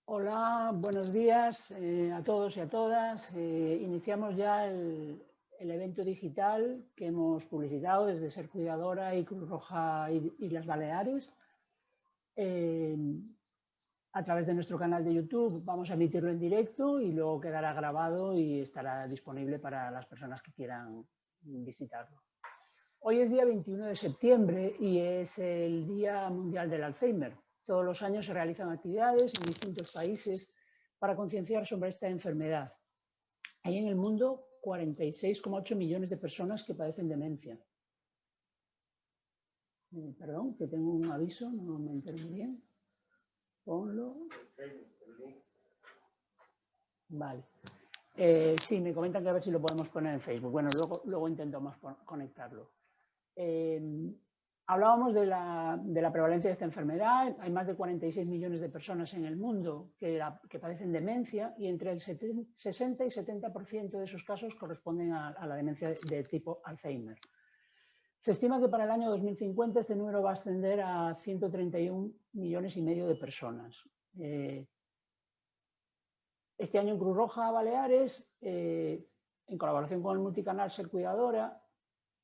Hola, buenos días a todos y a todas. Iniciamos ya el evento digital que hemos publicitado desde Ser Cuidadora y Cruz Roja y las Baleares. A través de nuestro canal de YouTube vamos a emitirlo en directo y luego quedará grabado y estará disponible para las personas que quieran visitarlo. Hoy es día 21 de septiembre y es el Día Mundial del Alzheimer. Todos los años se realizan actividades en distintos países para concienciar sobre esta enfermedad. Hay en el mundo 46,8 millones de personas que padecen demencia. Perdón, que tengo un aviso, no me entero muy bien. Ponlo. Vale. Sí, me comentan que a ver si lo podemos poner en Facebook. Bueno, luego intentamos conectarlo. Hablábamos de la prevalencia de esta enfermedad. Hay más de 46 millones de personas en el mundo que padecen demencia y entre el 60 y 70% de esos casos corresponden a la demencia de tipo Alzheimer. Se estima que para el año 2050 este número va a ascender a 131 millones y medio de personas. Este año en Cruz Roja Baleares, en colaboración con el multicanal Ser Cuidadora,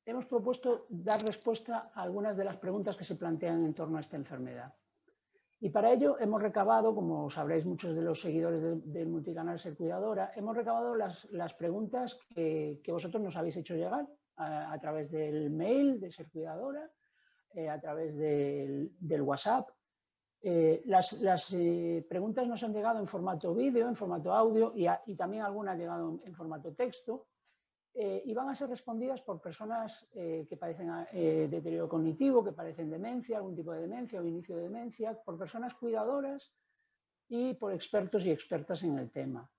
hemos propuesto dar respuesta a algunas de las preguntas que se plantean en torno a esta enfermedad. Y para ello hemos recabado, como sabréis muchos de los seguidores del multicanal Ser Cuidadora, hemos recabado las preguntas que vosotros nos habéis hecho llegar a través del mail de Ser Cuidadora, a través del WhatsApp. Las preguntas nos han llegado en formato vídeo, en formato audio y también algunas han llegado en formato texto. Y van a ser respondidas por personas que padecen deterioro cognitivo, que padecen demencia, algún tipo de demencia o inicio de demencia, por personas cuidadoras y por expertos y expertas en el tema.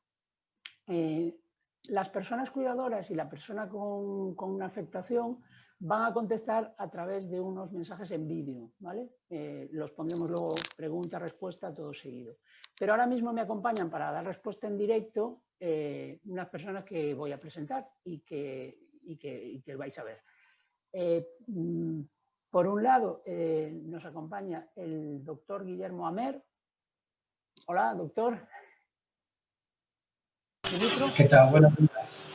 Las personas cuidadoras y la persona con una afectación van a contestar a través de unos mensajes en vídeo, ¿vale? Los pondremos luego pregunta, respuesta, todo seguido. Pero ahora mismo me acompañan para dar respuesta en directo unas personas que voy a presentar y que vais a ver. Por un lado, nos acompaña el doctor Guillermo Amer. Hola, doctor. ¿Qué tal? Buenos días.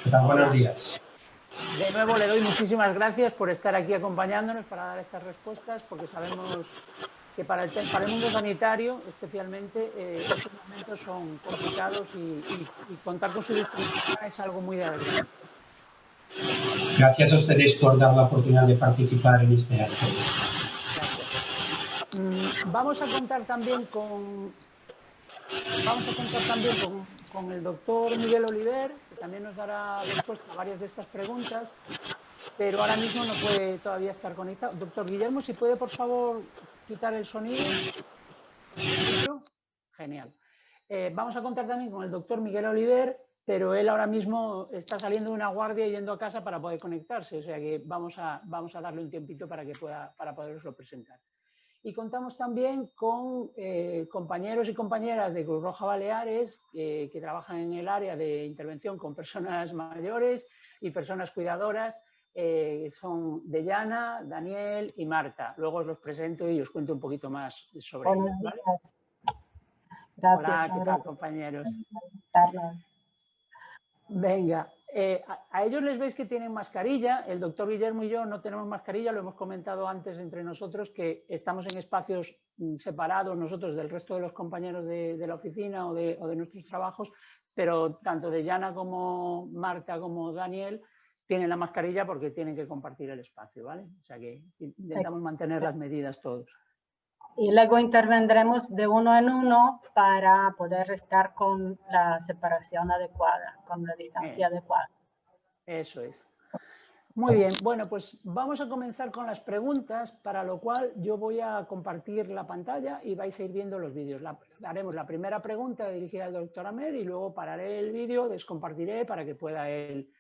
¿Qué tal? Buenos días. De nuevo le doy muchísimas gracias por estar aquí acompañándonos para dar estas respuestas, porque sabemos que para el mundo sanitario, especialmente, estos momentos son complicados y contar con su disponibilidad es algo muy de agradecer. Gracias a ustedes por dar la oportunidad de participar en este acto. Gracias. Vamos a contar también con el doctor Miguel Oliver, que también nos dará respuesta a varias de estas preguntas, pero ahora mismo no puede todavía estar conectado. Doctor Guillermo, si puede, por favor, quitar el sonido. Genial. Vamos a contar también con el doctor Miguel Oliver, pero él ahora mismo está saliendo de una guardia y yendo a casa para poder conectarse, o sea que vamos a darle un tiempito para poderoslo presentar. Y contamos también con compañeros y compañeras de Cruz Roja Baleares que trabajan en el área de intervención con personas mayores y personas cuidadoras. Son Deyana, Daniel y Marta. Luego os los presento y os cuento un poquito más sobre ellos. ¿Vale? Gracias. Hola, ¿qué tal, compañeros? Carlos. Venga, a ellos les veis que tienen mascarilla. El doctor Guillermo y yo no tenemos mascarilla, lo hemos comentado antes entre nosotros, que estamos en espacios separados nosotros del resto de los compañeros de la oficina o de nuestros trabajos, pero tanto Deyana como Marta como Daniel tienen la mascarilla porque tienen que compartir el espacio, ¿vale? O sea que intentamos mantener las medidas todos. Y luego intervendremos de uno en uno para poder estar con la separación adecuada, con la distancia adecuada. Eso es. Muy bien, bueno, pues vamos a comenzar con las preguntas, para lo cual yo voy a compartir la pantalla y vais a ir viendo los vídeos. Haremos la primera pregunta dirigida al doctor Amer y luego pararé el vídeo, descompartiré para que pueda él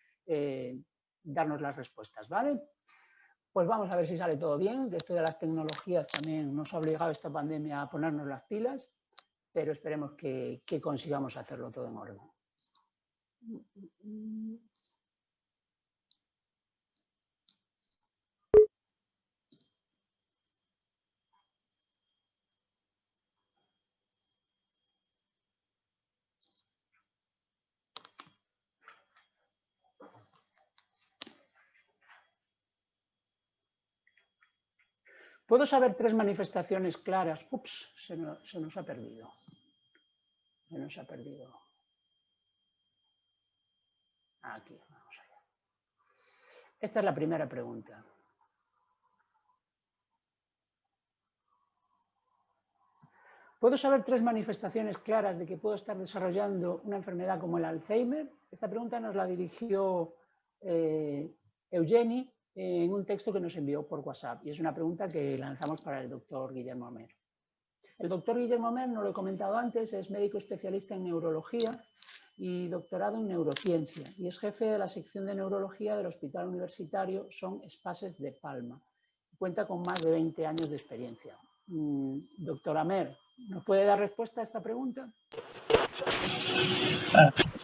darnos las respuestas, ¿vale? Pues vamos a ver si sale todo bien, que esto de las tecnologías también nos ha obligado esta pandemia a ponernos las pilas, pero esperemos que consigamos hacerlo todo en orden. Puedo saber 3 manifestaciones claras. Ups, se nos ha perdido. Se nos ha perdido. Aquí, vamos allá. Esta es la primera pregunta. ¿Puedo saber 3 manifestaciones claras de que puedo estar desarrollando una enfermedad como el Alzheimer? Esta pregunta nos la dirigió Eugeni en un texto que nos envió por WhatsApp y es una pregunta que lanzamos para el doctor Guillermo Amer. El doctor Guillermo Amer, no lo he comentado antes, es médico especialista en neurología y doctorado en neurociencia y es jefe de la sección de neurología del Hospital Universitario Son Espases de Palma. Cuenta con más de 20 años de experiencia. Doctor Amer, ¿nos puede dar respuesta a esta pregunta?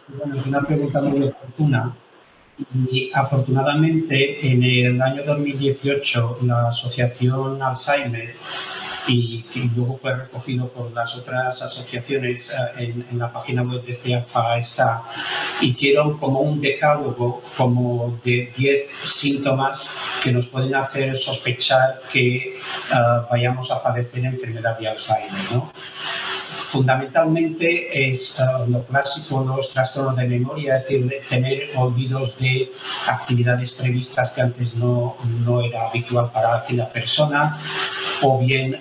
Bueno, es una pregunta muy oportuna. Y afortunadamente en el año 2018 la Asociación Alzheimer y luego fue recogido por las otras asociaciones en la página web de CEAFA hicieron como un decálogo como de 10 síntomas que nos pueden hacer sospechar que vayamos a padecer enfermedad de Alzheimer, ¿no? Fundamentalmente es lo clásico, los trastornos de memoria, es decir, de tener olvidos de actividades previstas que antes no era habitual para aquella persona, o bien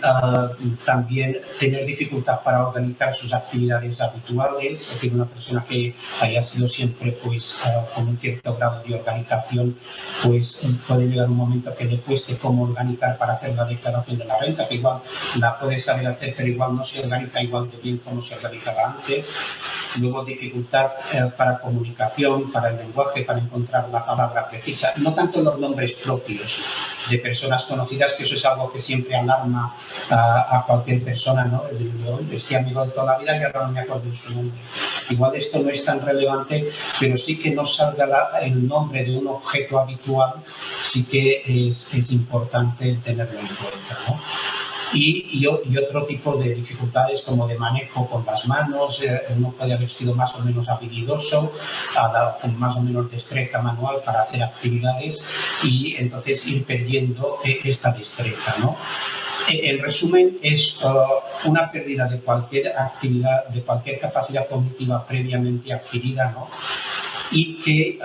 también tener dificultad para organizar sus actividades habituales, es decir, una persona que haya sido siempre pues, con un cierto grado de organización, pues puede llegar un momento que le cueste cómo organizar para hacer la declaración de la renta, que igual la puede saber hacer, pero igual no se organiza igual de bien como se organizaba antes. Luego dificultad para comunicación, para el lenguaje, para encontrar la palabra precisa, no tanto los nombres propios de personas conocidas, que eso es algo que siempre alarma a cualquier persona, ¿no? Este amigo de toda la vida y ahora no me acuerdo de su nombre. Igual esto no es tan relevante, pero sí que no salga el nombre de un objeto habitual, sí que es importante tenerlo en cuenta, ¿no? Y otro tipo de dificultades como de manejo con las manos, uno puede haber sido más o menos habilidoso, con más o menos destreza manual para hacer actividades y entonces ir perdiendo esta destreza, ¿no? En resumen, es una pérdida de cualquier actividad, de cualquier capacidad cognitiva previamente adquirida, ¿no? Y que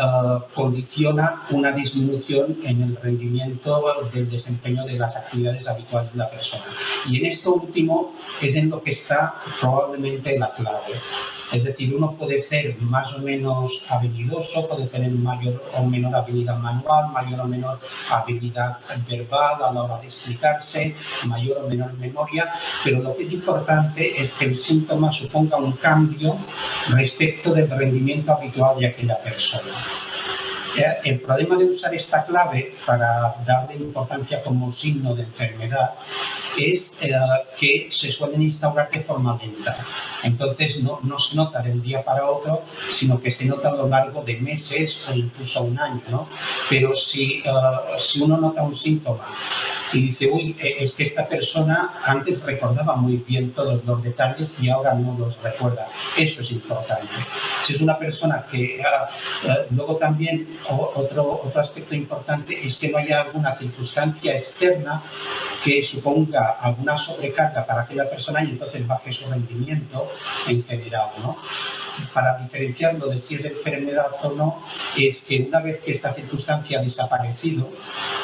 condiciona una disminución en el rendimiento del desempeño de las actividades habituales de la persona. Y en esto último es en lo que está probablemente la clave. Es decir, uno puede ser más o menos habilidoso, puede tener mayor o menor habilidad manual, mayor o menor habilidad verbal a la hora de explicarse, mayor o menor memoria, pero lo que es importante es que el síntoma suponga un cambio respecto del rendimiento habitual de aquella persona. El problema de usar esta clave para darle importancia como signo de enfermedad es que se suelen instaurar de forma lenta. Entonces no se nota de un día para otro, sino que se nota a lo largo de meses o incluso un año, ¿no? Pero si uno nota un síntoma y dice, uy, es que esta persona antes recordaba muy bien todos los detalles y ahora no los recuerda. Eso es importante. Si es una persona que... luego también otro aspecto importante es que no haya alguna circunstancia externa que suponga alguna sobrecarga para aquella persona y entonces baje su rendimiento en general, ¿no? Para diferenciarlo de si es enfermedad o no, es que una vez que esta circunstancia ha desaparecido,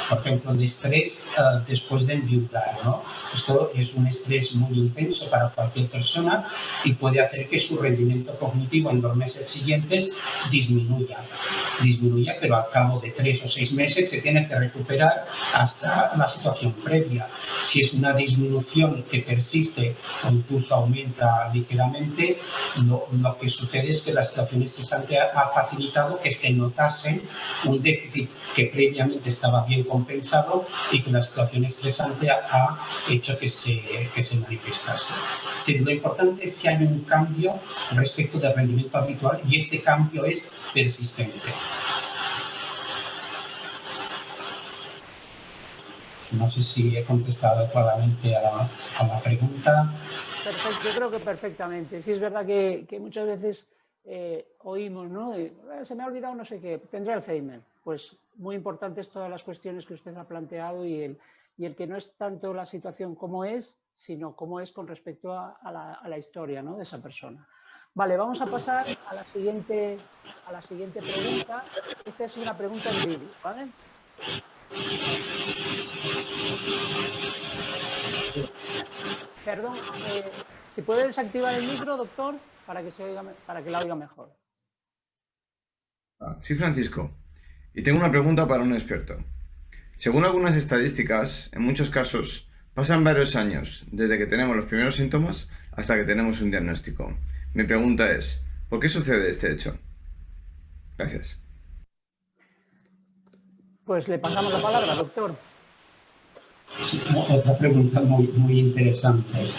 por ejemplo, el estrés después de enviudar, ¿no? Esto es un estrés muy intenso para cualquier persona y puede hacer que su rendimiento cognitivo en los meses siguientes disminuya, pero al cabo de 3 o 6 meses se tiene que recuperar hasta la situación previa. Si es una disminución que persiste o incluso aumenta ligeramente, lo que sucede es que la situación estresante ha facilitado que se notase un déficit que previamente estaba bien compensado y que la situación situación estresante ha hecho que se manifestase. Es decir, lo importante es que hay un cambio respecto del rendimiento habitual y este cambio es persistente. No sé si he contestado adecuadamente a la pregunta. Perfecto, yo creo que perfectamente. Sí, es verdad que muchas veces oímos, ¿no? Se me ha olvidado no sé qué, tendré Alzheimer. Pues muy importantes todas las cuestiones que usted ha planteado y el que no es tanto la situación como es, sino cómo es con respecto a la historia, ¿no?, de esa persona. Vale, vamos a pasar a la siguiente pregunta. Esta es una pregunta en vídeo, ¿vale? Perdón, si puede desactivar el micro, doctor, para que la oiga mejor. Soy Francisco y tengo una pregunta para un experto. Según algunas estadísticas, en muchos casos pasan varios años desde que tenemos los primeros síntomas hasta que tenemos un diagnóstico. Mi pregunta es, ¿por qué sucede este hecho? Gracias. Pues le pasamos la palabra, doctor. Sí, otra pregunta muy interesante.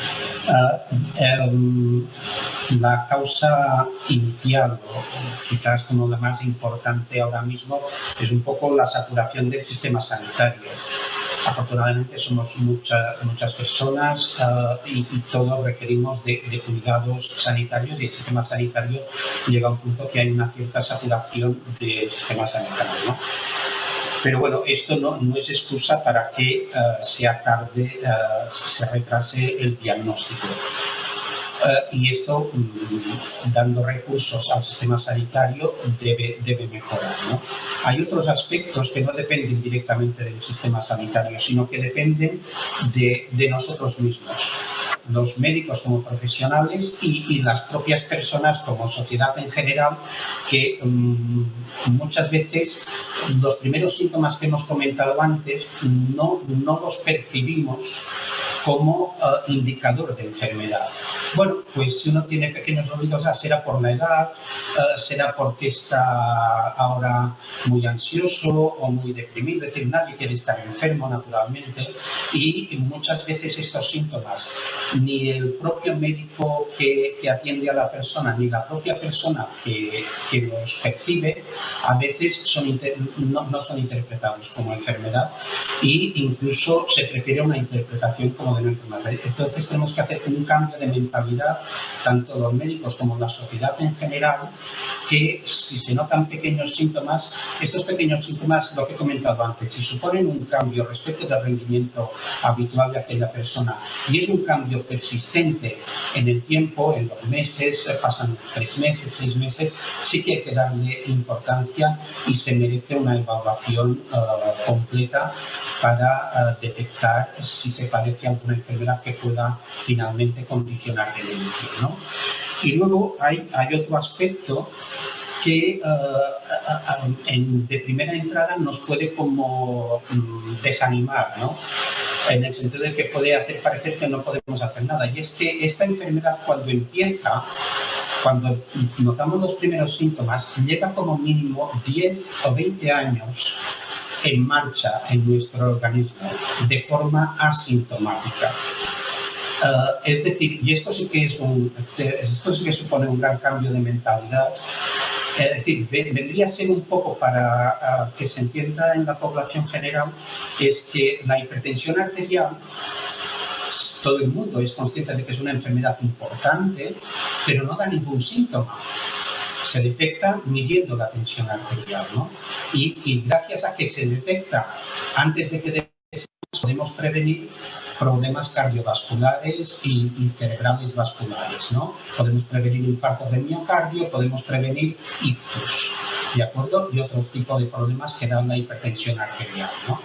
La causa inicial, o quizás como la más importante ahora mismo, es un poco la saturación del sistema sanitario. Afortunadamente somos muchas personas y todos requerimos de cuidados sanitarios y el sistema sanitario llega a un punto que hay una cierta saturación del sistema sanitario, ¿no? Pero bueno, esto no es excusa para que sea tarde, se retrase el diagnóstico. Y esto, dando recursos al sistema sanitario, debe mejorar, ¿no? Hay otros aspectos que no dependen directamente del sistema sanitario, sino que dependen de nosotros mismos, los médicos como profesionales y las propias personas como sociedad en general, que muchas veces los primeros síntomas que hemos comentado antes no los percibimos como indicador de enfermedad. Bueno, pues si uno tiene pequeños dolores, será por la edad, será porque está ahora muy ansioso o muy deprimido, es decir, nadie quiere estar enfermo naturalmente y muchas veces estos síntomas ni el propio médico que atiende a la persona ni la propia persona que los percibe a veces no son interpretados como enfermedad e incluso se prefiere una interpretación como de una enfermedad. Entonces tenemos que hacer un cambio de mentalidad, tanto los médicos como la sociedad en general, que si se notan pequeños síntomas, estos pequeños síntomas, lo que he comentado antes, si suponen un cambio respecto del rendimiento habitual de aquella persona y es un cambio persistente en el tiempo, en los meses, pasan 3 meses, 6 meses, sí que hay que darle importancia y se merece una evaluación completa para detectar si se padece alguna enfermedad que pueda finalmente condicionar el inicio, ¿no? Y luego hay otro aspecto que de primera entrada nos puede como desanimar, ¿no? En el sentido de que puede hacer parecer que no podemos hacer nada. Y es que esta enfermedad cuando empieza, cuando notamos los primeros síntomas, lleva como mínimo 10 o 20 años en marcha en nuestro organismo de forma asintomática. Es decir, y esto sí que supone un gran cambio de mentalidad. Es decir, vendría a ser un poco para que se entienda en la población general, es que la hipertensión arterial, todo el mundo es consciente de que es una enfermedad importante, pero no da ningún síntoma. Se detecta midiendo la tensión arterial, ¿no? Y gracias a que se detecta antes de que podemos prevenir problemas cardiovasculares y cerebrales vasculares, ¿no? Podemos prevenir infartos de miocardio, podemos prevenir ictus, ¿de acuerdo? Y otros tipos de problemas que dan la hipertensión arterial, ¿no?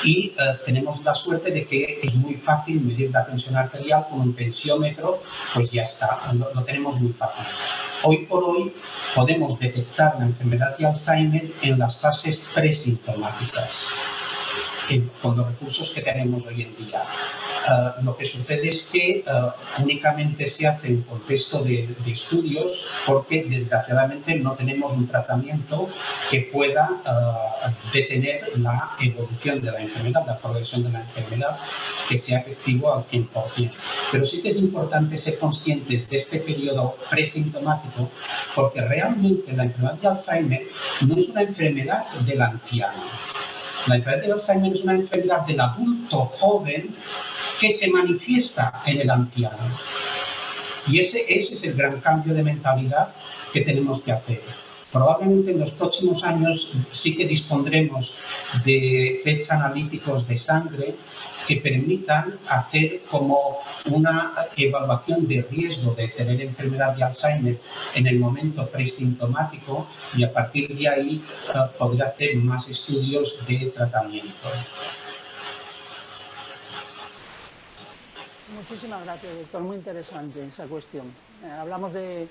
Y tenemos la suerte de que es muy fácil medir la tensión arterial con un tensiómetro, pues ya está, lo tenemos muy fácil. Hoy por hoy podemos detectar la enfermedad de Alzheimer en las fases presintomáticas, con los recursos que tenemos hoy en día. Lo que sucede es que únicamente se hace en contexto de estudios porque desgraciadamente no tenemos un tratamiento que pueda detener la evolución de la enfermedad, la progresión de la enfermedad, que sea efectivo al 100%. Pero sí que es importante ser conscientes de este periodo presintomático porque realmente la enfermedad de Alzheimer no es una enfermedad del anciano. La enfermedad de Alzheimer es una enfermedad del adulto joven que se manifiesta en el anciano. Y ese es el gran cambio de mentalidad que tenemos que hacer. Probablemente en los próximos años sí que dispondremos de PETs analíticos de sangre que permitan hacer como una evaluación de riesgo de tener enfermedad de Alzheimer en el momento presintomático y a partir de ahí poder hacer más estudios de tratamiento. Muchísimas gracias, doctor. Muy interesante esa cuestión. Hablamos de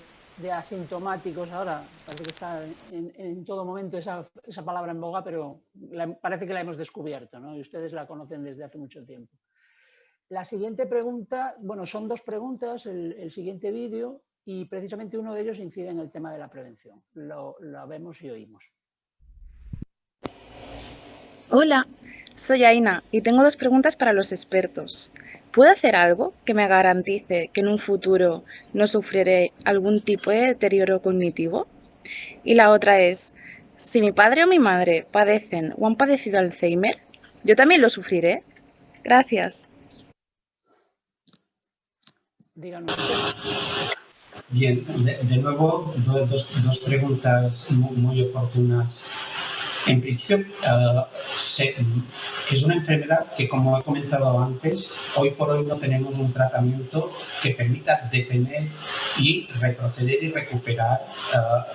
asintomáticos ahora. Parece que está en todo momento esa palabra en boga, pero parece que la hemos descubierto, ¿no? Y ustedes la conocen desde hace mucho tiempo. La siguiente pregunta, bueno, son dos preguntas, el siguiente vídeo, y precisamente uno de ellos incide en el tema de la prevención. Lo vemos y oímos. Hola, soy Aina y tengo dos preguntas para los expertos. ¿Puedo hacer algo que me garantice que en un futuro no sufriré algún tipo de deterioro cognitivo? Y la otra es, si mi padre o mi madre padecen o han padecido Alzheimer, ¿yo también lo sufriré? Gracias. Díganos. Bien, de nuevo, dos preguntas muy oportunas. En principio, es una enfermedad que, como he comentado antes, hoy por hoy no tenemos un tratamiento que permita detener y retroceder y recuperar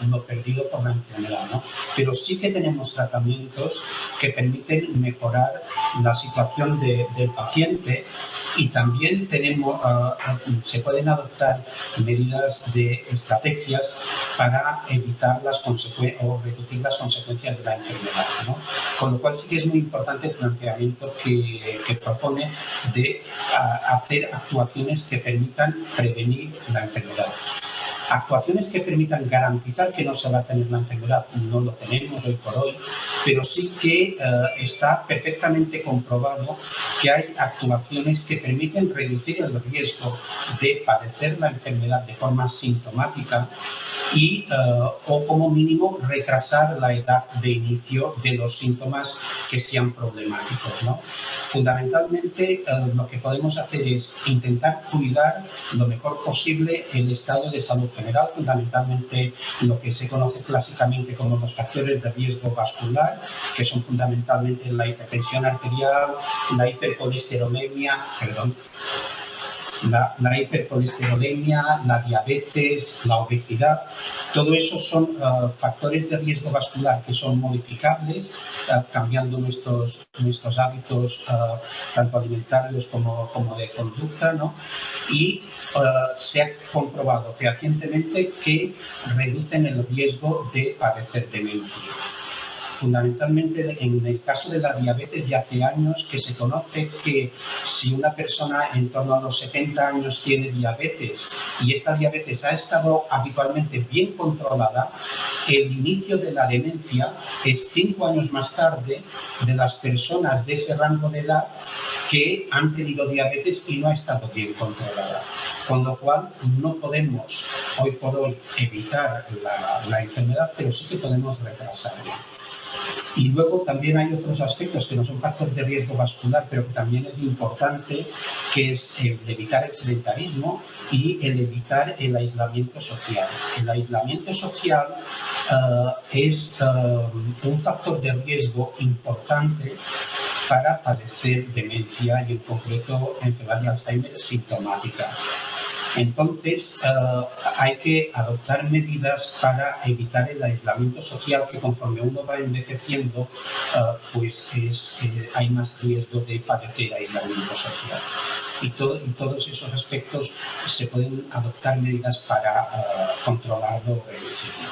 lo perdido por la enfermedad, ¿no? Pero sí que tenemos tratamientos que permiten mejorar la situación del paciente y también se pueden adoptar medidas de estrategias para evitar las consecuencias o reducir las consecuencias de la enfermedad, ¿no? Con lo cual sí que es muy importante el planteamiento que propone de hacer actuaciones que permitan prevenir la enfermedad. Actuaciones que permitan garantizar que no se va a tener la enfermedad, no lo tenemos hoy por hoy, pero sí que está perfectamente comprobado que hay actuaciones que permiten reducir el riesgo de padecer la enfermedad de forma sintomática y, o como mínimo, retrasar la edad de inicio de los síntomas que sean problemáticos, ¿no? Fundamentalmente, lo que podemos hacer es intentar cuidar lo mejor posible el estado de salud general, fundamentalmente lo que se conoce clásicamente como los factores de riesgo vascular, que son fundamentalmente la hipertensión arterial, la hipercolesterolemia, la hipercolesterolemia, la diabetes, la obesidad. Todo eso son factores de riesgo vascular que son modificables cambiando nuestros hábitos tanto alimentarios como de conducta, ¿no? Y se ha comprobado fehacientemente que reducen el riesgo de padecer demencia. Fundamentalmente, en el caso de la diabetes, ya hace años que se conoce que si una persona en torno a los 70 años tiene diabetes y esta diabetes ha estado habitualmente bien controlada, el inicio de la demencia es 5 años más tarde de las personas de ese rango de edad que han tenido diabetes y no ha estado bien controlada. Con lo cual, no podemos hoy por hoy evitar la enfermedad, pero sí que podemos retrasarla. Y luego también hay otros aspectos que no son factores de riesgo vascular, pero que también es importante, que es el evitar el sedentarismo y el evitar el aislamiento social. El aislamiento social es un factor de riesgo importante para padecer demencia y en concreto enfermedad de Alzheimer sintomática. Entonces, hay que adoptar medidas para evitar el aislamiento social, que conforme uno va envejeciendo, hay más riesgo de padecer aislamiento social. Y todos esos aspectos se pueden adoptar medidas para controlarlo o reducirlo.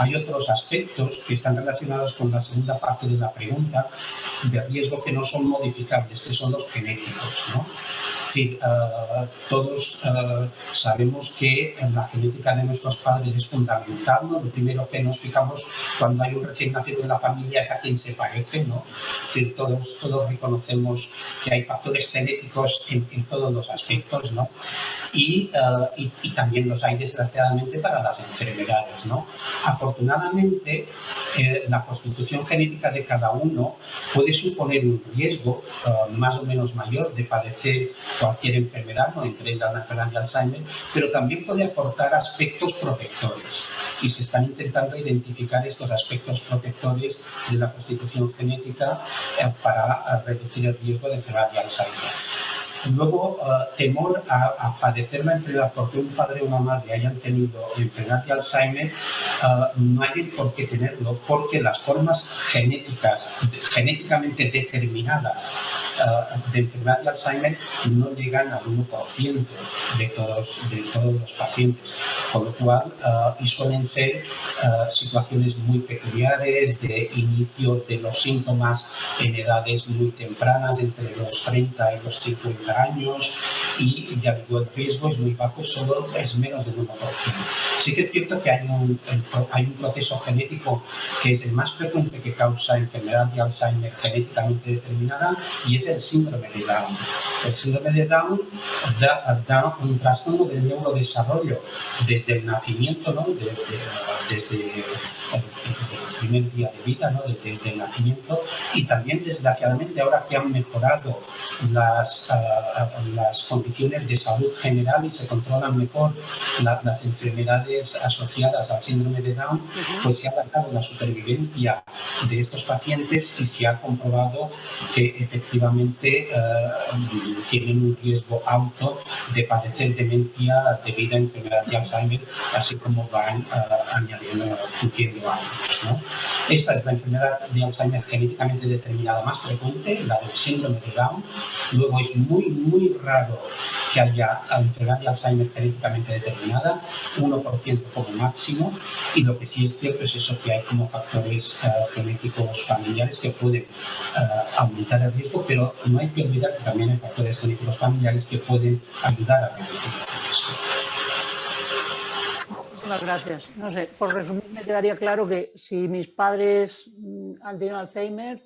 Hay otros aspectos que están relacionados con la segunda parte de la pregunta de riesgo que no son modificables, que son los genéticos, ¿no? Es decir, todos sabemos que la genética de nuestros padres es fundamental, ¿no? Lo primero que nos fijamos cuando hay un recién nacido en la familia es a quién se parece, ¿no? Es decir, todos reconocemos que hay factores genéticos en todos los aspectos, ¿no? Y también los hay, desgraciadamente, para las enfermedades, ¿no? Afortunadamente, la constitución genética de cada uno puede suponer un riesgo más o menos mayor de padecer cualquier enfermedad, ¿no? Entre ellas la enfermedad de Alzheimer, pero también puede aportar aspectos protectores. Y se están intentando identificar estos aspectos protectores de la constitución genética para reducir el riesgo de enfermedad de Alzheimer. Luego, temor a padecer la enfermedad porque un padre o una madre hayan tenido enfermedad de Alzheimer, no hay por qué tenerlo, porque las formas genéticamente determinadas de enfermedad de Alzheimer no llegan al 1% de todos los pacientes, con lo cual, y suelen ser situaciones muy peculiares de inicio de los síntomas en edades muy tempranas, entre los 30 y los 50 años, y ya digo, el riesgo es muy bajo, solo es menos del 1%. Sí que es cierto que hay un proceso genético que es el más frecuente que causa enfermedad de Alzheimer genéticamente determinada, y es el síndrome de Down. El síndrome de Down da un trastorno del neurodesarrollo desde el nacimiento, ¿no? Desde el primer día de vida, ¿no? Desde el nacimiento, y también, desgraciadamente, ahora que han mejorado las condiciones de salud general y se controlan mejor las enfermedades asociadas al síndrome de Down, pues se ha alargado la supervivencia de estos pacientes y se ha comprobado que efectivamente tienen un riesgo alto de padecer demencia debido a enfermedad de Alzheimer, así como van cumpliendo años, ¿no? Esta es la enfermedad de Alzheimer genéticamente determinada más frecuente, la del síndrome de Down. Luego es muy, muy raro que haya enfermedad de Alzheimer genéticamente determinada, 1% como máximo, y lo que sí es cierto es eso, que hay como factores genéticos familiares que pueden aumentar el riesgo, pero no hay que olvidar que también hay factores genéticos familiares que pueden ayudar a reducir el riesgo. Muchas gracias. No sé, por resumir, me quedaría claro que si mis padres han tenido Alzheimer,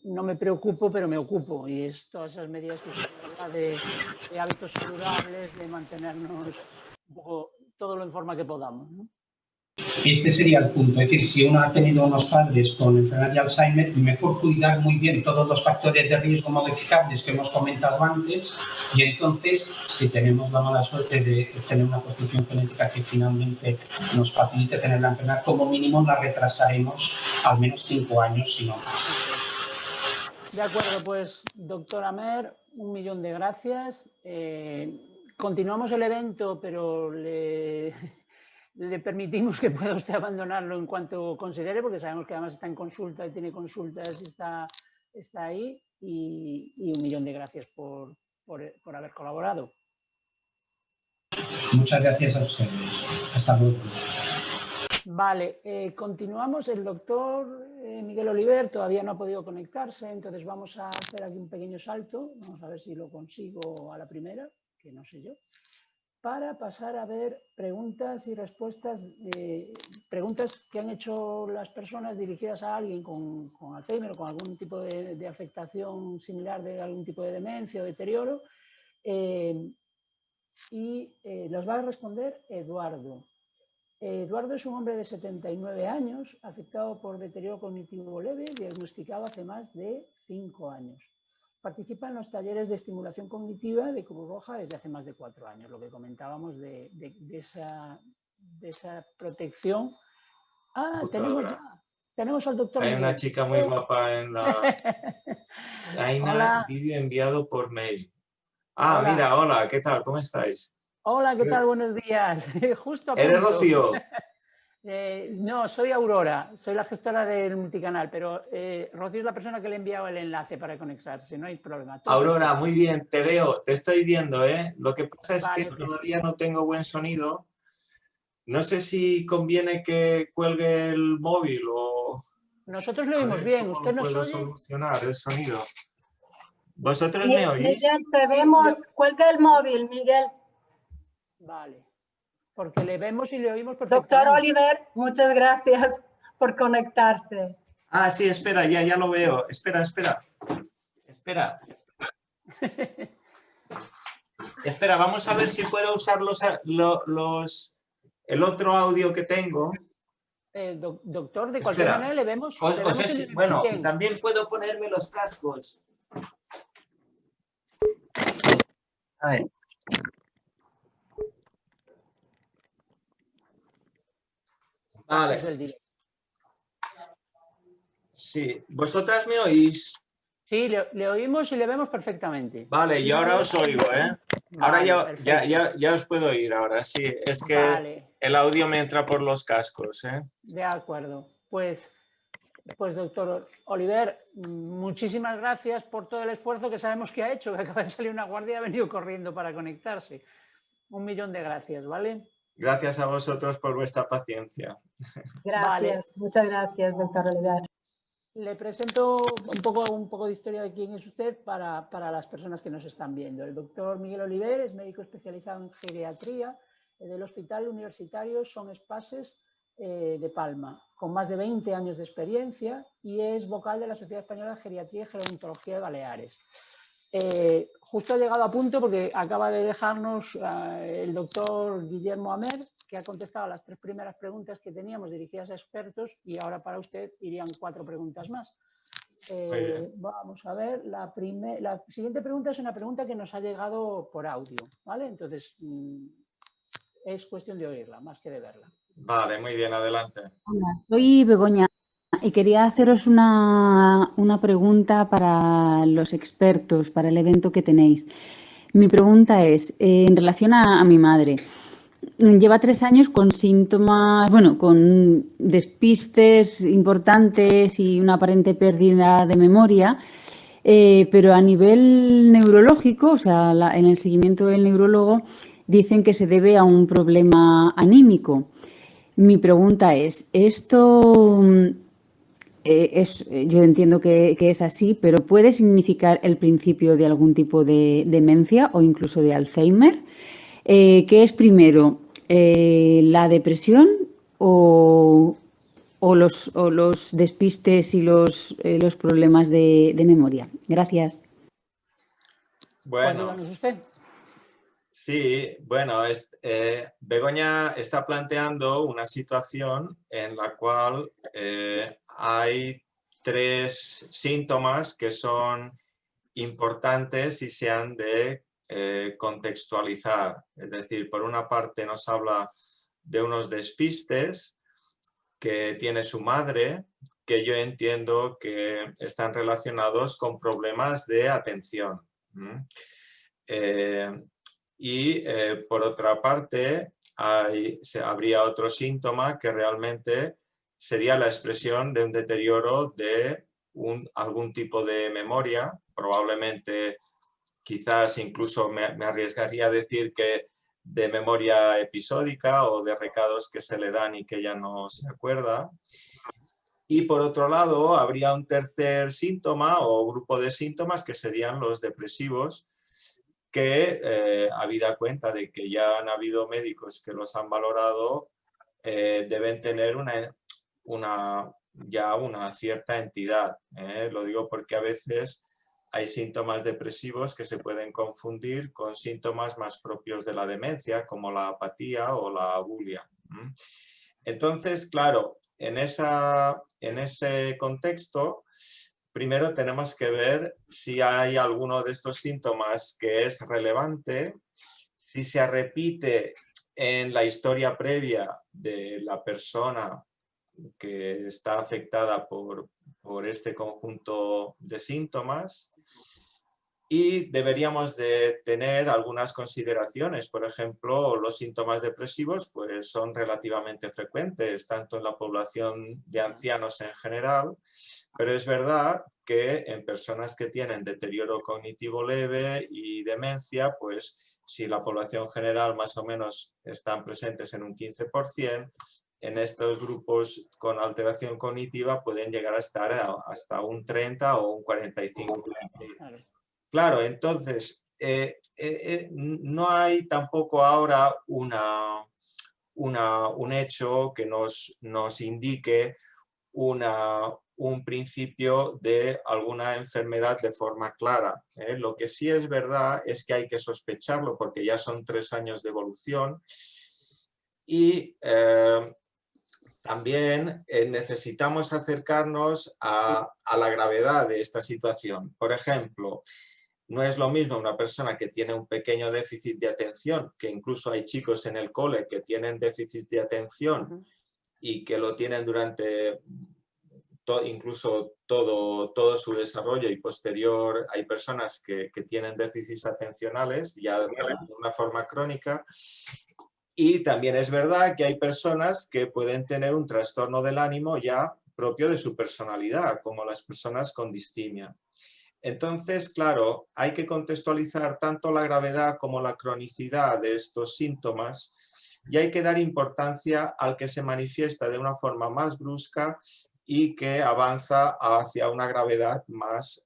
no me preocupo, pero me ocupo. Y es todas esas medidas que se habla de hábitos saludables, de mantenernos un poco todo en forma que podamos, ¿no? Este sería el punto. Es decir, si uno ha tenido unos padres con enfermedad de Alzheimer, mejor cuidar muy bien todos los factores de riesgo modificables que hemos comentado antes, y entonces, si tenemos la mala suerte de tener una constitución genética que finalmente nos facilite tener la enfermedad, como mínimo la retrasaremos al menos 5 años, si no más. De acuerdo, pues, doctora Mer, 1.000.000 de gracias. Continuamos el evento, pero le permitimos que pueda usted abandonarlo en cuanto considere, porque sabemos que además está en consulta y tiene consultas y está ahí. Y 1.000.000 de gracias por haber colaborado. Muchas gracias a ustedes. Hasta luego. Vale, continuamos. El doctor Miguel Oliver todavía no ha podido conectarse, entonces vamos a hacer aquí un pequeño salto. Vamos a ver si lo consigo a la primera, que no sé yo, para pasar a ver preguntas y respuestas, preguntas que han hecho las personas dirigidas a alguien con Alzheimer o con algún tipo de afectación similar, de algún tipo de demencia o deterioro. Y los va a responder Eduardo. Eduardo es un hombre de 79 años, afectado por deterioro cognitivo leve, diagnosticado hace más de 5 años. Participa en los talleres de estimulación cognitiva de Cruz Roja desde hace más de 4 años, lo que comentábamos de esa protección. Ah, tenemos al doctor. Hay una chica muy guapa en la... Aina, vídeo enviado por mail. Ah, hola. Mira, hola, ¿qué tal? ¿Cómo estáis? Hola, ¿qué tal? Buenos días. Justo a punto. ¿Eres Rocío? No, soy Aurora, soy la gestora del multicanal, pero Rocío es la persona que le ha enviado el enlace para conectarse, no hay problema. Aurora, muy bien, te veo, te estoy viendo, ¿eh? Lo que pasa es que todavía no tengo buen sonido No sé si conviene que cuelgue el móvil o... Nosotros lo oímos bien. ¿Usted nos puedo oye? solucionar el sonido. ¿Vosotros me oís? Miguel, te vemos. Cuelga el móvil, Miguel. Vale. Porque le vemos y le oímos perfectamente. Doctor Oliver, muchas gracias por conectarse. Ah, sí, espera, ya lo veo. Espera. Espera, vamos a ver si puedo usar el otro audio que tengo. Doctor, de cualquier manera le vemos. Bueno, bien. también puedo ponerme los cascos. A ver. Vale. Sí, ¿vosotras me oís? Sí, le oímos y le vemos perfectamente. Vale, y ahora os oigo, ¿eh? Ahora ya os puedo oír ahora, sí. Es que el audio me entra por los cascos, ¿eh? De acuerdo. Pues doctor Oliver, muchísimas gracias por todo el esfuerzo que sabemos que ha hecho, que acaba de salir una guardia y ha venido corriendo para conectarse. 1.000.000 de gracias, ¿vale? Gracias a vosotros por vuestra paciencia. Gracias, vale. Muchas gracias, doctor Oliver. Le presento un poco de historia de quién es usted para las personas que nos están viendo. El doctor Miguel Oliver es médico especializado en geriatría del Hospital Universitario Son Espases de Palma, con más de 20 años de experiencia, y es vocal de la Sociedad Española de Geriatría y Gerontología de Baleares. Justo ha llegado a punto porque acaba de dejarnos el doctor Guillermo Amer, que ha contestado las 3 primeras preguntas que teníamos dirigidas a expertos, y ahora para usted irían 4 preguntas más. Vamos a ver, la siguiente pregunta es una pregunta que nos ha llegado por audio, ¿vale? Entonces, es cuestión de oírla, más que de verla. Vale, muy bien, adelante. Hola, soy Begoña y quería haceros una pregunta para los expertos, para el evento que tenéis. Mi pregunta es, en relación a mi madre, lleva 3 años con síntomas, bueno, con despistes importantes y una aparente pérdida de memoria, pero a nivel neurológico, o sea, en el seguimiento del neurólogo, dicen que se debe a un problema anímico. Mi pregunta es, ¿esto yo entiendo que es así, pero puede significar el principio de algún tipo de demencia o incluso de Alzheimer? ¿Qué es primero, la depresión o los despistes y los problemas de memoria? Gracias. Bueno, usted. Sí, bueno, Begoña está planteando una situación en la cual hay 3 síntomas que son importantes y se han de contextualizar. Es decir, por una parte nos habla de unos despistes que tiene su madre, que yo entiendo que están relacionados con problemas de atención. Y por otra parte, habría otro síntoma que realmente sería la expresión de un deterioro de algún tipo de memoria, probablemente, quizás incluso me arriesgaría a decir que de memoria episódica o de recados que se le dan y que ya no se acuerda. Y por otro lado, habría un tercer síntoma o grupo de síntomas que serían los depresivos, que, habida cuenta de que ya han habido médicos que los han valorado, deben tener ya una cierta entidad. Lo digo porque a veces hay síntomas depresivos que se pueden confundir con síntomas más propios de la demencia, como la apatía o la abulia. Entonces, claro, en ese contexto, primero tenemos que ver si hay alguno de estos síntomas que es relevante, si se repite en la historia previa de la persona que está afectada por este conjunto de síntomas, y deberíamos de tener algunas consideraciones. Por ejemplo, los síntomas depresivos pues, son relativamente frecuentes, tanto en la población de ancianos en general, pero es verdad que en personas que tienen deterioro cognitivo leve y demencia, pues si la población general más o menos están presentes en un 15%, en estos grupos con alteración cognitiva pueden llegar a estar hasta un 30 o un 45%. Claro, entonces, no hay tampoco ahora un hecho que nos indique un principio de alguna enfermedad de forma clara. Lo que sí es verdad es que hay que sospecharlo porque ya son 3 años de evolución y también necesitamos acercarnos a la gravedad de esta situación. Por ejemplo, no es lo mismo una persona que tiene un pequeño déficit de atención, que incluso hay chicos en el cole que tienen déficit de atención y que lo tienen durante incluso todo su desarrollo y posterior. Hay personas que tienen déficits atencionales ya de una forma crónica. Y también es verdad que hay personas que pueden tener un trastorno del ánimo ya propio de su personalidad, como las personas con distimia. Entonces, claro, hay que contextualizar tanto la gravedad como la cronicidad de estos síntomas y hay que dar importancia al que se manifiesta de una forma más brusca y que avanza hacia una gravedad más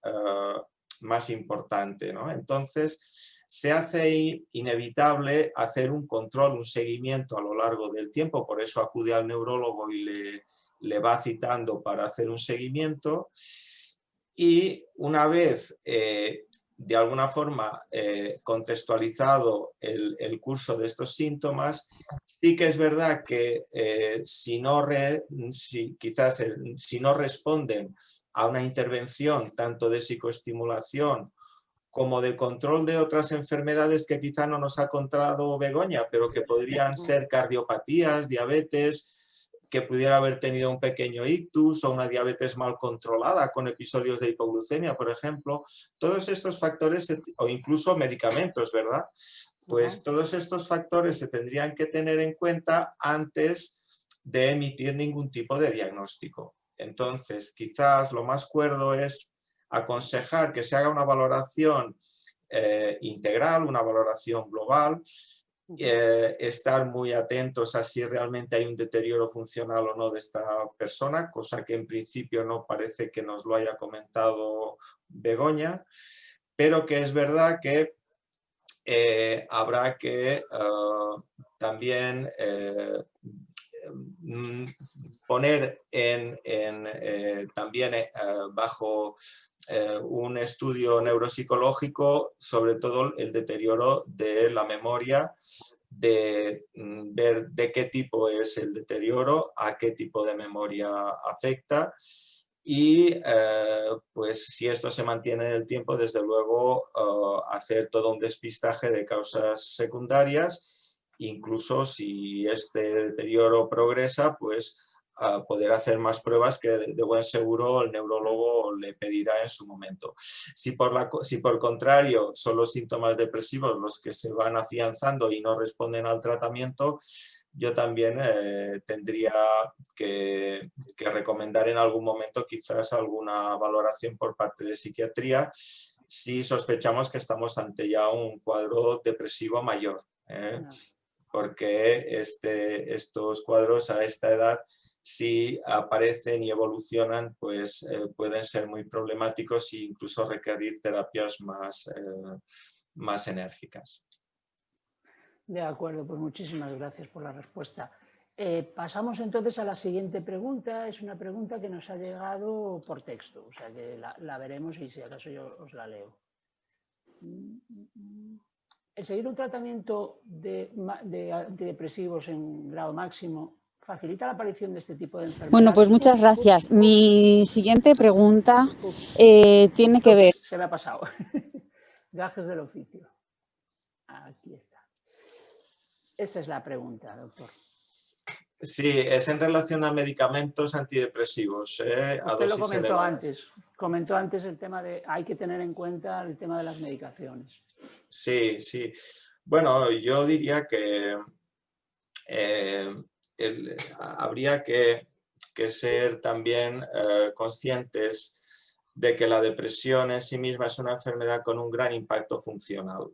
importante, ¿no? Entonces, se hace inevitable hacer un control, un seguimiento a lo largo del tiempo, por eso acude al neurólogo y le va citando para hacer un seguimiento. Y una vez, de alguna forma, contextualizado el curso de estos síntomas, sí que es verdad que si no responden a una intervención tanto de psicoestimulación como de control de otras enfermedades que quizá no nos ha contado Begoña, pero que podrían ser cardiopatías, diabetes, que pudiera haber tenido un pequeño ictus o una diabetes mal controlada con episodios de hipoglucemia, por ejemplo. Todos estos factores, o incluso medicamentos, ¿verdad? Pues todos estos factores se tendrían que tener en cuenta antes de emitir ningún tipo de diagnóstico. Entonces, quizás lo más cuerdo es aconsejar que se haga una valoración integral, una valoración global, estar muy atentos a si realmente hay un deterioro funcional o no de esta persona, cosa que en principio no parece que nos lo haya comentado Begoña, pero que es verdad que habrá que también poner también bajo un estudio neuropsicológico sobre todo el deterioro de la memoria, de ver de qué tipo es el deterioro, a qué tipo de memoria afecta y pues si esto se mantiene en el tiempo, desde luego hacer todo un despistaje de causas secundarias, incluso si este deterioro progresa, pues poder hacer más pruebas que de buen seguro el neurólogo le pedirá en su momento. Si por contrario son los síntomas depresivos los que se van afianzando y no responden al tratamiento, yo también tendría que recomendar en algún momento quizás alguna valoración por parte de psiquiatría si sospechamos que estamos ante ya un cuadro depresivo mayor, porque estos cuadros a esta edad, si aparecen y evolucionan, pues pueden ser muy problemáticos e incluso requerir terapias más enérgicas. De acuerdo, pues muchísimas gracias por la respuesta. Pasamos entonces a la siguiente pregunta. Es una pregunta que nos ha llegado por texto, o sea que la veremos y si acaso yo os la leo. ¿El seguir un tratamiento de antidepresivos en grado máximo facilita la aparición de este tipo de enfermedades? Bueno, pues muchas gracias. Mi siguiente pregunta tiene que ver... Se me ha pasado. Gajes del oficio. Aquí está. Esta es la pregunta, doctor. Sí, es en relación a medicamentos antidepresivos. Usted lo comentó antes el tema de hay que tener en cuenta el tema de las medicaciones. Sí, sí. Bueno, yo diría que habría que ser también conscientes de que la depresión en sí misma es una enfermedad con un gran impacto funcional.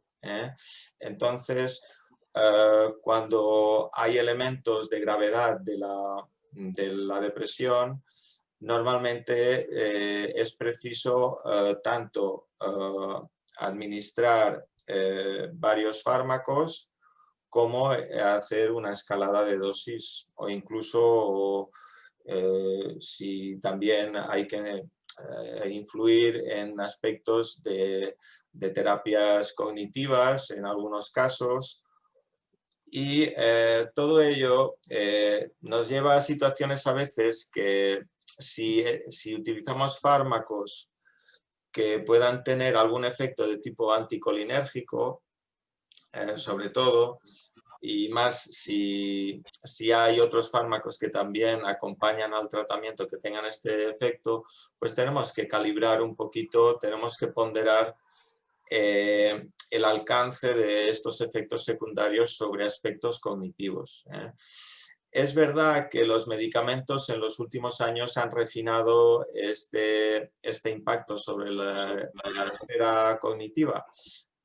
Entonces, cuando hay elementos de gravedad de la depresión, normalmente es preciso tanto administrar varios fármacos como hacer una escalada de dosis, o incluso si también hay que influir en aspectos de terapias cognitivas en algunos casos. Y todo ello nos lleva a situaciones a veces que si utilizamos fármacos que puedan tener algún efecto de tipo anticolinérgico, sobre todo, y más si hay otros fármacos que también acompañan al tratamiento que tengan este efecto, pues tenemos que calibrar un poquito, tenemos que ponderar el alcance de estos efectos secundarios sobre aspectos cognitivos. Es verdad que los medicamentos en los últimos años han refinado este impacto sobre la esfera cognitiva,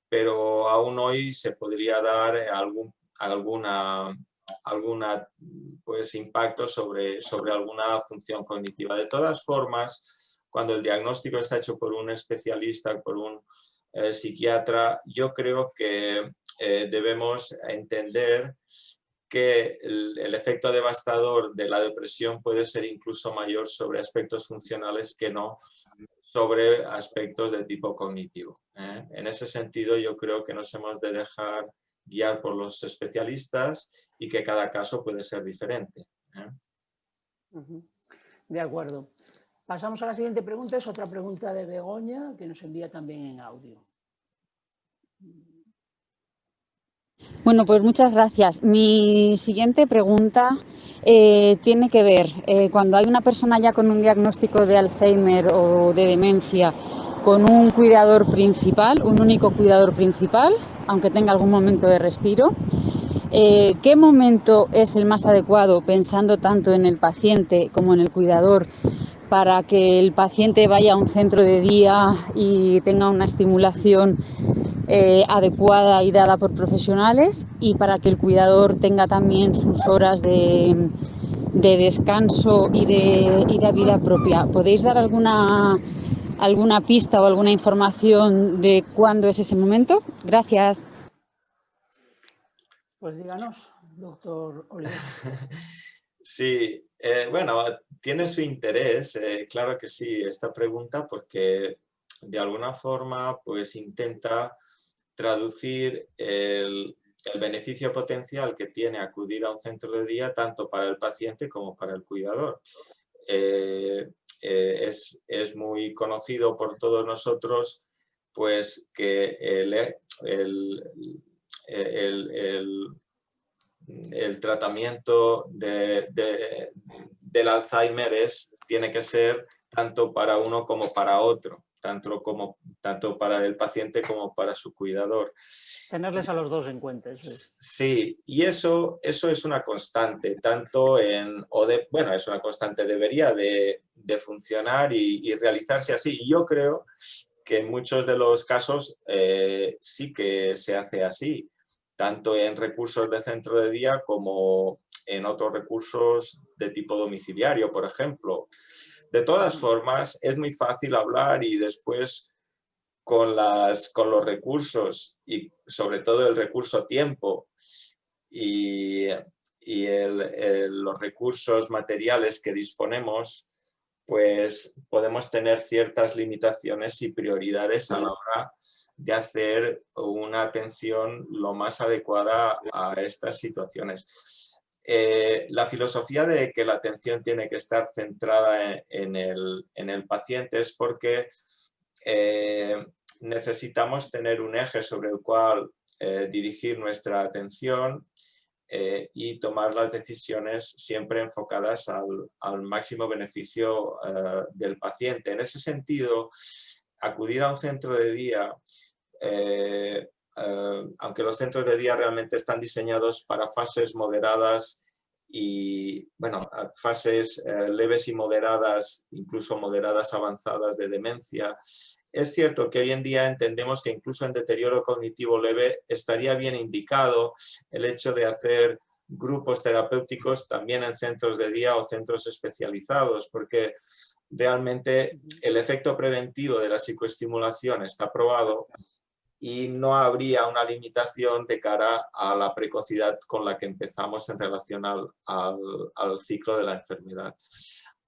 pero aún hoy se podría dar alguna pues, impacto sobre alguna función cognitiva. De todas formas, cuando el diagnóstico está hecho por un especialista, por un psiquiatra, yo creo que debemos entender que el efecto devastador de la depresión puede ser incluso mayor sobre aspectos funcionales que no sobre aspectos de tipo cognitivo. En ese sentido, yo creo que nos hemos de dejar guiar por los especialistas y que cada caso puede ser diferente. De acuerdo. Pasamos a la siguiente pregunta. Es otra pregunta de Begoña que nos envía también en audio. Bueno, pues muchas gracias. Mi siguiente pregunta tiene que ver, cuando hay una persona ya con un diagnóstico de Alzheimer o de demencia, con un cuidador principal, un único cuidador principal, aunque tenga algún momento de respiro, ¿qué momento es el más adecuado, pensando tanto en el paciente como en el cuidador, para que el paciente vaya a un centro de día y tenga una estimulación adecuada y dada por profesionales, y para que el cuidador tenga también sus horas de descanso y de vida propia? ¿Podéis dar alguna pista o alguna información de cuándo es ese momento? Gracias. Pues díganos, doctor Oliver. Sí, bueno, tiene su interés, claro que sí, esta pregunta, porque de alguna forma pues intenta traducir el beneficio potencial que tiene acudir a un centro de día tanto para el paciente como para el cuidador. Es muy conocido por todos nosotros pues que el tratamiento del Alzheimer tiene que ser tanto para uno como para otro, tanto para el paciente como para su cuidador. Tenerles a los dos en cuenta. Eso es. Sí, y eso es una constante, bueno, es una constante, debería de funcionar y realizarse así. Y yo creo que en muchos de los casos sí que se hace así, tanto en recursos de centro de día como en otros recursos de tipo domiciliario, por ejemplo. De todas formas, es muy fácil hablar y después con los recursos y sobre todo el recurso tiempo y los recursos materiales que disponemos, pues podemos tener ciertas limitaciones y prioridades a la hora de hacer una atención lo más adecuada a estas situaciones. La filosofía de que la atención tiene que estar centrada en el paciente es porque necesitamos tener un eje sobre el cual dirigir nuestra atención y tomar las decisiones siempre enfocadas al máximo beneficio del paciente. En ese sentido, acudir a un centro de día, aunque los centros de día realmente están diseñados para fases moderadas y, bueno, fases leves y moderadas, incluso moderadas avanzadas de demencia, Es cierto que hoy en día entendemos que incluso en deterioro cognitivo leve estaría bien indicado el hecho de hacer grupos terapéuticos también en centros de día o centros especializados, porque realmente el efecto preventivo de la psicoestimulación está probado y no habría una limitación de cara a la precocidad con la que empezamos en relación al ciclo de la enfermedad.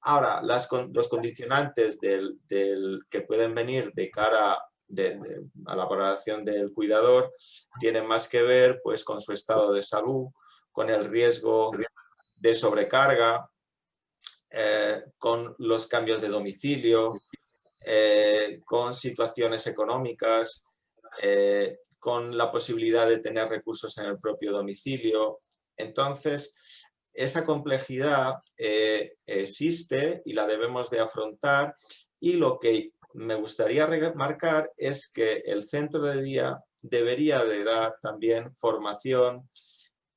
Ahora, los condicionantes que pueden venir de cara a la valoración del cuidador tienen más que ver pues, con su estado de salud, con el riesgo de sobrecarga, con los cambios de domicilio, con situaciones económicas, con la posibilidad de tener recursos en el propio domicilio. Entonces, esa complejidad existe y la debemos de afrontar, y lo que me gustaría remarcar es que el centro de día debería de dar también formación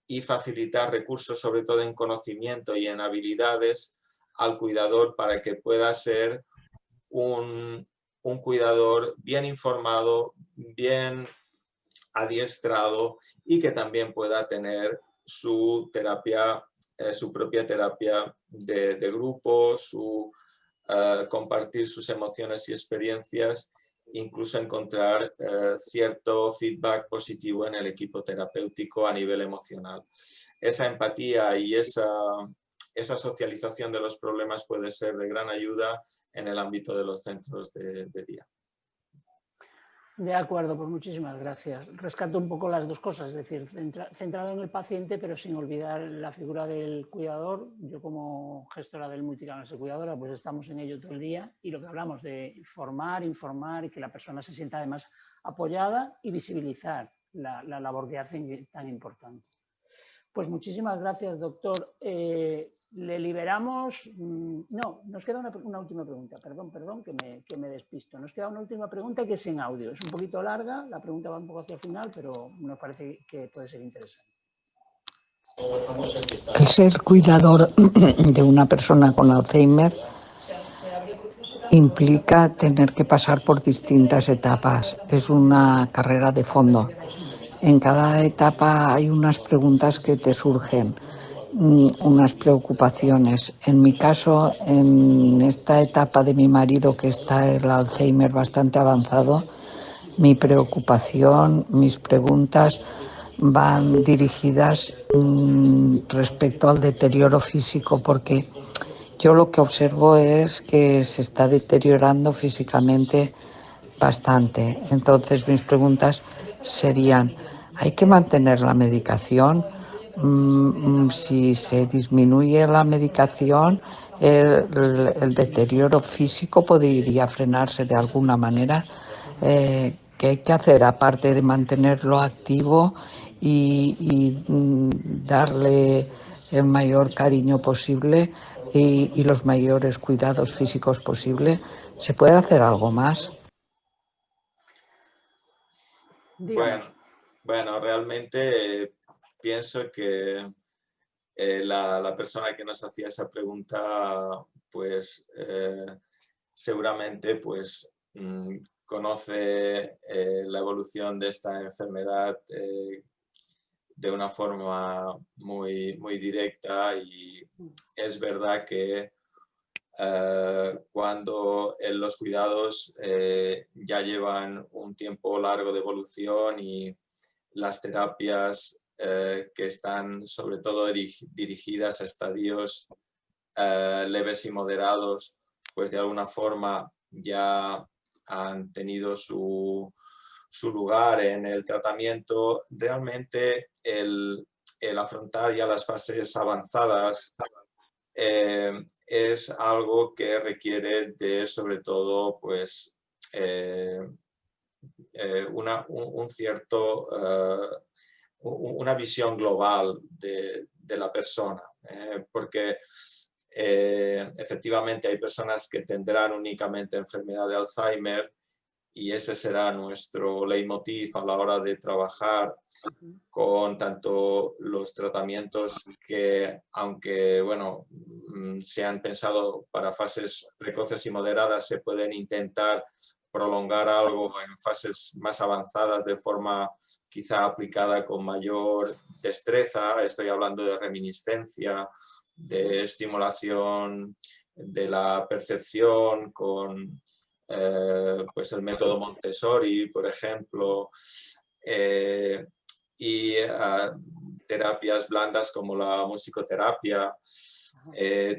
y facilitar recursos, sobre todo en conocimiento y en habilidades, al cuidador para que pueda ser un cuidador bien informado, bien adiestrado y que también pueda tener su terapia, su propia terapia de grupo, compartir sus emociones y experiencias, incluso encontrar cierto feedback positivo en el equipo terapéutico a nivel emocional. Esa empatía y esa socialización de los problemas puede ser de gran ayuda en el ámbito de los centros de día. De acuerdo, pues muchísimas gracias. Rescato un poco las dos cosas, es decir, centrado en el paciente, pero sin olvidar la figura del cuidador. Yo como gestora del multicanal de cuidadora, pues estamos en ello todo el día, y lo que hablamos de formar, informar y que la persona se sienta además apoyada y visibilizar la labor que hacen tan importante. Pues muchísimas gracias, doctor. Le liberamos... No, nos queda una última pregunta. Perdón, que me despisto. Nos queda una última pregunta que es en audio. Es un poquito larga, la pregunta va un poco hacia el final, pero nos parece que puede ser interesante. El ser cuidador de una persona con Alzheimer implica tener que pasar por distintas etapas. Es una carrera de fondo. En cada etapa hay unas preguntas que te surgen, unas preocupaciones. En mi caso, en esta etapa de mi marido, que está el Alzheimer bastante avanzado, mi preocupación, mis preguntas van dirigidas respecto al deterioro físico, porque yo lo que observo es que se está deteriorando físicamente bastante. Entonces mis preguntas serían: ¿hay que mantener la medicación? Si se disminuye la medicación, el deterioro físico podría frenarse de alguna manera. ¿Qué hay que hacer aparte de mantenerlo activo y darle el mayor cariño posible y los mayores cuidados físicos posible? ¿Se puede hacer algo más? Bueno, realmente pienso que la persona que nos hacía esa pregunta, pues seguramente pues conoce la evolución de esta enfermedad de una forma muy, muy directa, y es verdad que cuando los cuidados ya llevan un tiempo largo de evolución y las terapias que están sobre todo dirigidas a estadios leves y moderados, pues de alguna forma ya han tenido su lugar en el tratamiento. Realmente el afrontar ya las fases avanzadas es algo que requiere de, sobre todo, pues una visión global de la persona, porque efectivamente hay personas que tendrán únicamente enfermedad de Alzheimer, y ese será nuestro leitmotiv a la hora de trabajar con tanto los tratamientos que, aunque bueno, se han pensado para fases precoces y moderadas, se pueden intentar prolongar algo en fases más avanzadas de forma quizá aplicada con mayor destreza. Estoy hablando de reminiscencia, de estimulación de la percepción con pues el método Montessori, por ejemplo, y terapias blandas como la musicoterapia,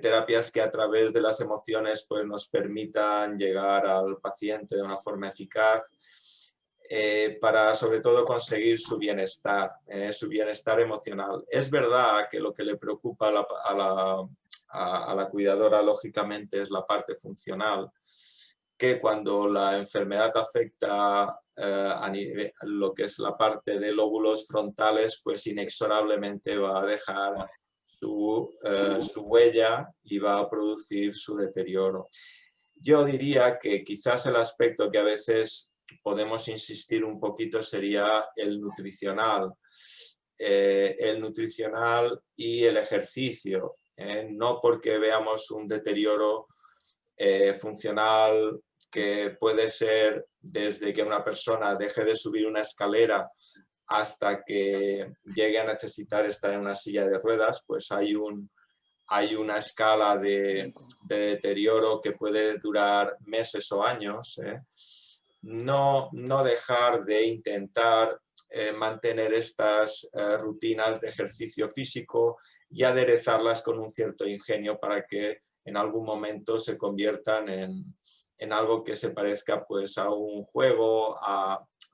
terapias que a través de las emociones pues, nos permitan llegar al paciente de una forma eficaz para sobre todo conseguir su bienestar emocional. Es verdad que lo que le preocupa a la cuidadora lógicamente es la parte funcional, que cuando la enfermedad afecta a lo que es la parte de lóbulos frontales, pues inexorablemente va a dejar su huella y va a producir su deterioro. Yo diría que quizás el aspecto que a veces podemos insistir un poquito sería el nutricional. El nutricional y el ejercicio. No porque veamos un deterioro funcional que puede ser desde que una persona deje de subir una escalera hasta que llegue a necesitar estar en una silla de ruedas, pues hay una escala de deterioro que puede durar meses o años. No dejar de intentar mantener estas rutinas de ejercicio físico y aderezarlas con un cierto ingenio para que en algún momento se conviertan en algo que se parezca pues, a un juego,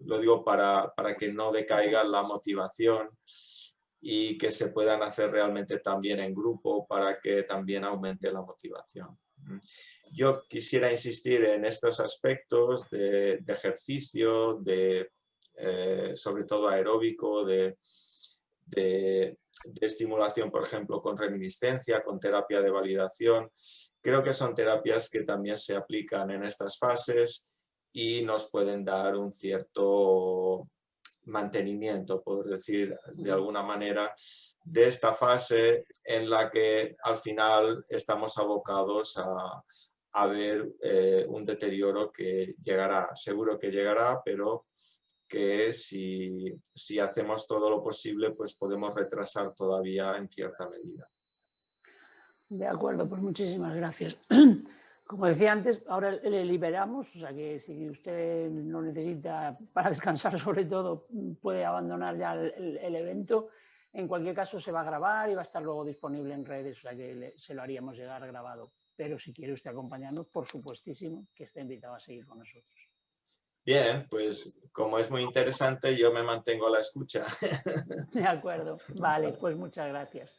lo digo para que no decaiga la motivación y que se puedan hacer realmente también en grupo para que también aumente la motivación. Yo quisiera insistir en estos aspectos de ejercicio, sobre todo aeróbico, de estimulación, por ejemplo, con reminiscencia, con terapia de validación. Creo que son terapias que también se aplican en estas fases y nos pueden dar un cierto mantenimiento, por decir de alguna manera, de esta fase en la que al final estamos abocados a ver un deterioro que llegará, seguro que llegará, pero que si hacemos todo lo posible, pues podemos retrasar todavía en cierta medida. De acuerdo, pues muchísimas gracias. Como decía antes, ahora le liberamos, o sea que si usted lo necesita para descansar sobre todo, puede abandonar ya el evento. En cualquier caso se va a grabar y va a estar luego disponible en redes, o sea que se lo haríamos llegar grabado. Pero si quiere usted acompañarnos, por supuestísimo que está invitado a seguir con nosotros. Bien, pues como es muy interesante, yo me mantengo a la escucha. De acuerdo, vale, pues muchas gracias.